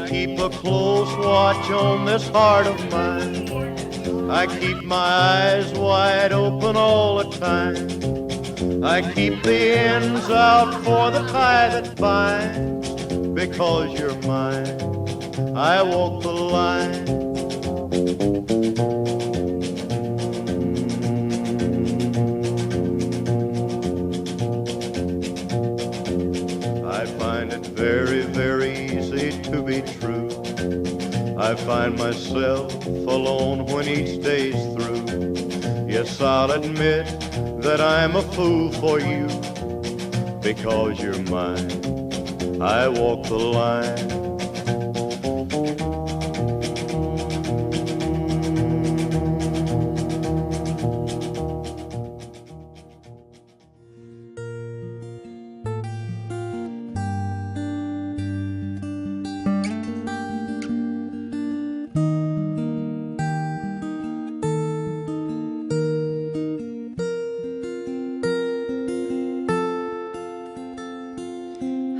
keep a close watch on this heart of mine. I keep my eyes wide open all the time. I keep the ends out for the tie that binds. Because you're mine, I walk the line. I find it very, very easy to be true. I find myself alone when each day's through. Yes, I'll admit that I'm a fool for you. Because you're mine, I walk the line.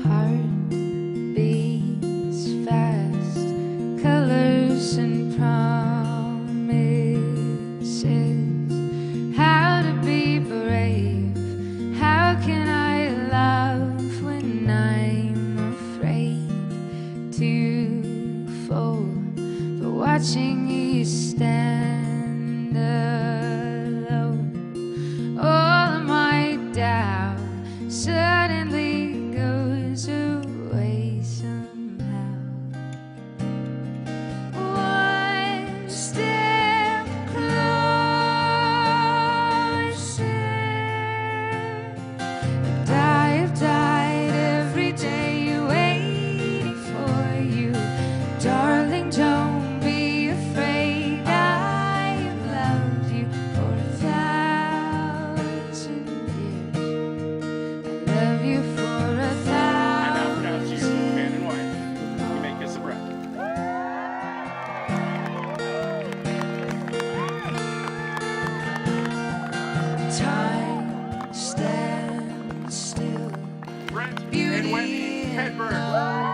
Heart beats fast, colors and promises. How to be brave, how can I love when I'm afraid to fall? But watching you stand alone, all of my doubt suddenly goes away somehow. One step closer. I've died every day waiting for you. Darling, don't be afraid. I've loved you for 1,000 years. I love you for 1,000. Man and wife, you make us a breath. Time stands still. Brent Beauty and Wendy Hedberg.